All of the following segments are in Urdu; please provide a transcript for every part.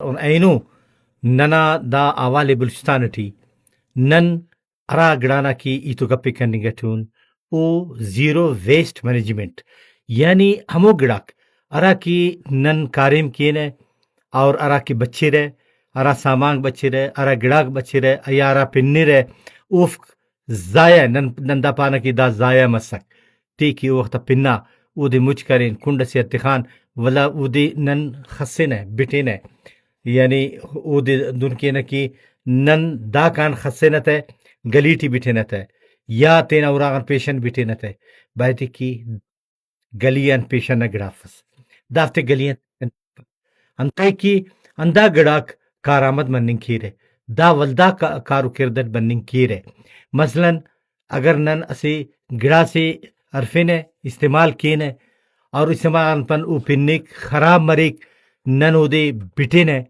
on ainu nana da awale bulstanati nan ara gidana ki itu gappe kanningatun o zero waste management yani hamo gidak ara ki nan karim kine اور ارا کی بچے رہے ارا سامان بچے رہے ارا گڑاک بچے رہے ایا ارا پنی رہے اوف ضائع نندا پانا کی دا ضائع مسک تی کی وقت پنا او دی مجھ کریں کنڈ سے اتخان ولا او دی نن خسن ہے بٹین ہے یعنی او دی دن کی نکی نن دا کان خسنت ہے گلیٹی بٹینت ہے یا تین اوراغن پیشن بٹینت ہے بایتی کی گلیان پیشن گڑافس دافتے گلیان انتای کی اندا گڑاک کارآمد مننگ کیرے دا ولدا کارو کردت بننگ کیرے مثلا اگر نن اسی گڑا سے عرفین استعمال کینے اور استعمال پن او پنک خراب مریک نن او دے بٹین ہے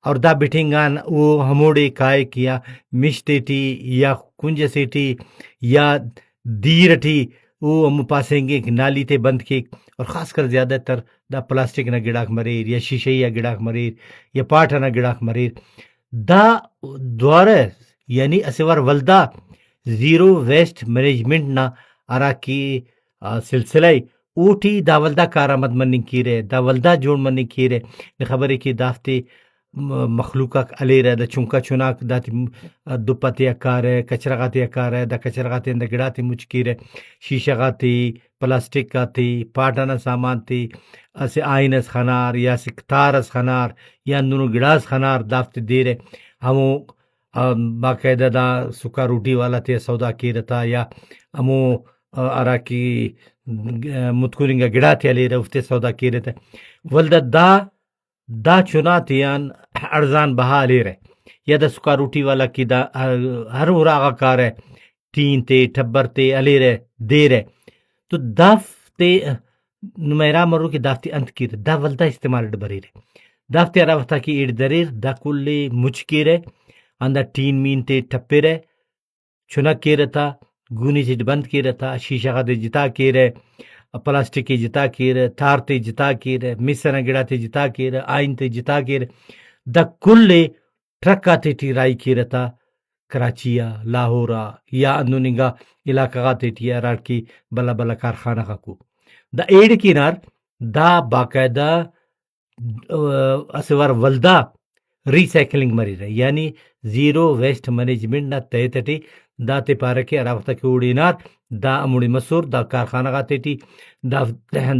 اور دا بٹنگان او ہموڑے کائے کیا مشتے ٹی یا کنج سے ٹی یا دیر ٹی وہ ہم پاسیں گے نالی تے بند کے اور خاص کر زیادہ تر دا پلاسٹک نہ گڑاک مریر یا شیشے یا گڑاک مریر یا پاٹھا نہ گڑاک مریر دا دوارہ یعنی اسوار ولدا زیرو ویسٹ مینجمنٹ نہ ارا کی سلسلہ اوٹی دا ولدا کارآمد مننگ کی رہے دا ولدا جوڑ مننگ کی رہے خبر ہے کہ دافتے مخلوقہ علی رہے دا چونکا چناک دا دپتی اکار ہے کچرا غاتی اکار ہے دا کچرا غاتی اندر گڑاتی مچکی رہے شیشہ غاتی پلاسٹک غاتی پاٹانا سامان تی اسے آئینس خنار یا سکتارس خنار یا اندونو گڑاس خنار دافتے دے رہے ہمو باقاعدہ دا سکا روٹی والا تے سودا کی رہتا یا ہمو ارا کی متکولنگا گڑا تے علی رہے افتے سودا کی رہتا ولدہ دا چنا تیان ارزان بہا لے رہے یا دا سکا روٹی والا کی دا ہر اراغا کار ہے تین تے ٹبر تے علی رہے دے رہے تو دافتے نمیرا مرو کی دافتی انت کی رہے دا ولدہ استعمال ڈبری رہے دافتے ارا وقتا کی ایڈ دریر دا کلی مچ کی رہے اندر تین مین تے ٹپے رہے چنک کی رہتا گونی سے بند کی رہتا شیشہ غاتے جتا کی رہے پلاسٹک کی جتا کی رہے تار تے جتا کی رہے مسنا گڑا تے جتا کی رہے آئین تے جتا کی رہے دا کلے ٹرک آتے ٹی رائی کی رہتا کراچیا لاہورا یا اندوننگا علاقہ غاتے ٹی راٹ کی بلا بلا کارخانہ خاکو دا ایڈ کی نار دا باقاعدہ اسوار ولدا ری سائیکلنگ مری رہے یعنی زیرو ویسٹ مینجمنٹ نہ تے تٹی دا تے پارے کے ارا وقتا کی اوڑی نار دا اموڑی مسور دا کارخانہ غاتے ٹی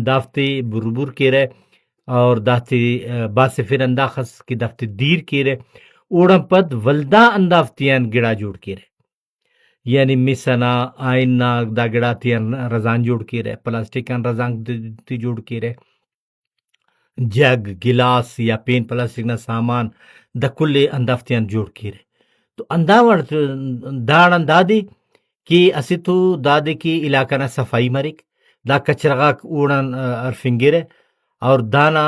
دافتے بربور کی رہے اور دافتے باس پھر انداخس کی دافتے دیر کی رہے اوڑم پد ولدا اندافتیان گڑا جوڑ کی رہے یعنی مسنا آئین نا دا گڑا تیان رزان جوڑ کی رہے پلاسٹکان رزان تی جوڑ کی رہے جگ گلاس یا پین پلاسٹک نا سامان دا کلے اندافتیان جوڑ کی رہے تو انداوڑ داڑ اندادی کہ اسی تو دادے کی علاقہ نا صفائی مریک دا کچرغاک اوڑان ارفنگیرے اور دانا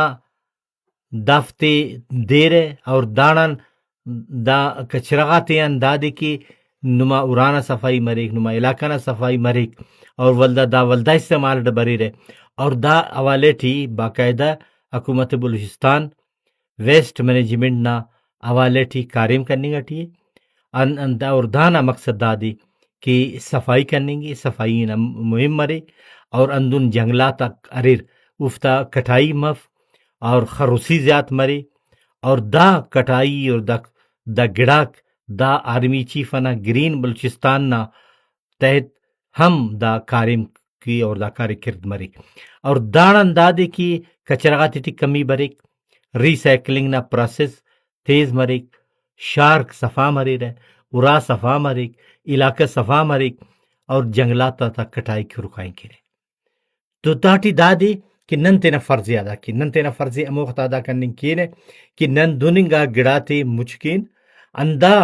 دافتے دیرے اور دانان دا کچرغاتے اندادے کی نما اورانا صفائی مریک نما علاقہ نا صفائی مریک اور ولدہ دا ولدہ استعمال ڈبری رہے اور دا اوالے ٹھی باقاعدہ حکومت بلوچستان ویسٹ مینجمنٹ نا اوالے ٹھی کاریم کرنے گا ٹھی اور دانا مقصد دادی کہ صفائی کرنے گی صفائی نا مہم مرے اور اندون جنگلات اریر افتا کٹائی مف اور خروسی زیات مرے اور دا کٹائی اور دا گڑاک دا آرمی چیف نا گرین بلوچستان نا تحت ہم دا کارم کی اور دا کاری کرد مرے اور دانن دادے کی کچرغاتی تی کمی بریک ری سائیکلنگ نا پروسیس تیز مریک شارک صفا مرے رہے ارا صفا مریک علاقہ صفا مریک اور جنگلات تا کٹائی کی رکائیں کرے تو تاٹی دادی کہ نن تینا فرضی ادا کی نن تینا فرضی اموخت ادا کرنے کینے کہ نن دوننگا گڑاتے مچکین اندا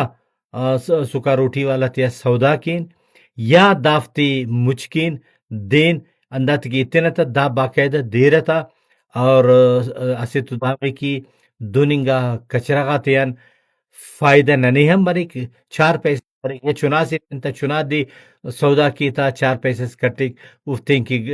سکا روٹی والا تیا سودا کین یا دافتے مچکین دین اندا تکی اتنا تا دا باقاعدہ دے رہتا اور اسے تو داغی کی دوننگا کچرغاتیان فائدہ ننے ہم مرے چار پیسے مرے یہ چنا سے انتا چنا دی سودا کی تا چار پیسے کٹے افتیں کی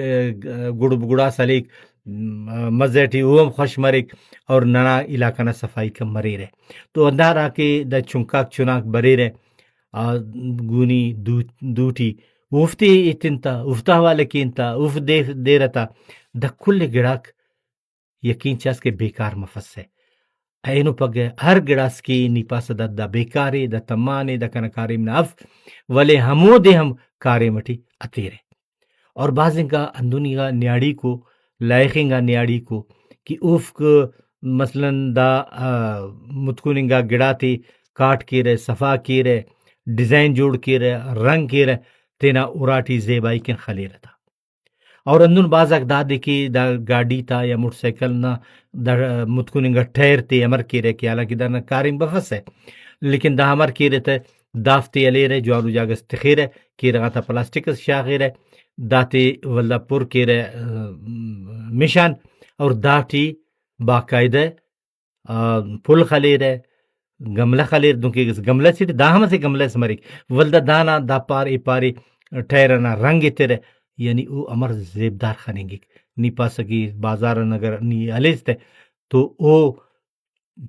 گڑ بگڑا سلیک مزیٹی اوم خوش مرک اور ننا علاقہ نا صفائی کم مرے رہے تو اندار آ کے دا چنکاک چناک برے رہے گونی دوٹی افتے اتنتا افتا والا کینتا اف دے رہتا دا کل گڑاک یقین چاس کے بیکار مفس ہے اینو پگ ہر گڑاس کی نی پاس دا بیکارے دا تمانے دا کنا کاریم نا اف ولے ہمو دے ہم کارے مٹی اتیرے اور بعضیں کا اندونی گا نیاڑی کو لائخیں گا نیاڑی کو کہ اوف کو مثلاً دا متکونیں گا گڑا تے کاٹ کے رہے صفا کے رہے ڈیزائن جوڑ کے رہے رنگ کے رہے تینا اراٹی زیبائی کن خلی رہتا اور اندون بعض دا دے کے دا گاڑی تا یا موٹر سائیکل نا دا متکونیں گا ٹائر تے امر کے رہے کہ حالانکہ دا نا کاریم بفس ہے لیکن دا امر کے رہتا دافتے علی رہے جوانو جاگس تخیر ہے کہ رہا تا پلاسٹک شاغیر ہے داتے ولدا پور کے رہے مشان اور داٹی باقاعدہ پل خلی رہے گملہ خلیر دونکہ گملہ سے دا ہم سے گملہ سے مرک ولدا دانا دا پارے پارے ٹھہرنا رنگ تیرے یعنی او امر زیبدار خانیں گے نی پاسکی بازار نگر نی علیز تے تو او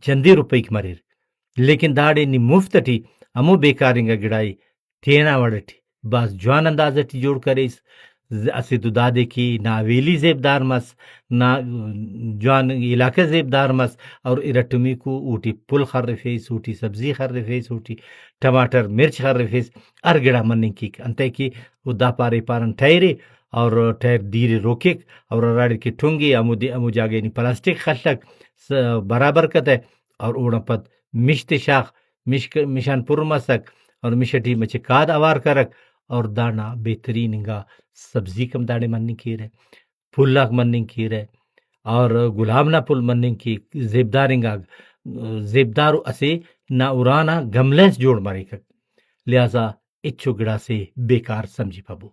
چندی روپے کی مریر لیکن داڑے نی مفت ٹی امو بیکاریں گا گڑائی تینا وڑٹی باز جوان اندازہ ٹی جوڑ کریس اسے تو دادے کی نا ویلی زیبدار مس نا جوان علاقہ زیبدار مس اور ارٹمی کو اوٹی پل خر رفیس اوٹی سبزی خر رفیس اوٹی ٹماٹر مرچ خر رفیس ارگڑا مننگ کی انتے کی وہ دا پارے پارن ٹھہرے اور ٹھہر دیرے روکیک اور راڑی کے ٹھونگے امو جاگے نی پلاسٹک خلق برابر کت ہے اور اوڑا پت مشت شاخ مشان پر مسک اور مشٹی مچے کاد اوار کرک اور دانا بہترین انگا سبزی کم داڑے مننگ کی رہے پھلاک مننگ کی رہے اور گلابنا پل مننگ کی زیبدار انگا زیبدارو اسے نا ارانا گملیس جوڑ مارے کک لہذا اچھو گڑا سے بیکار سمجھی پابو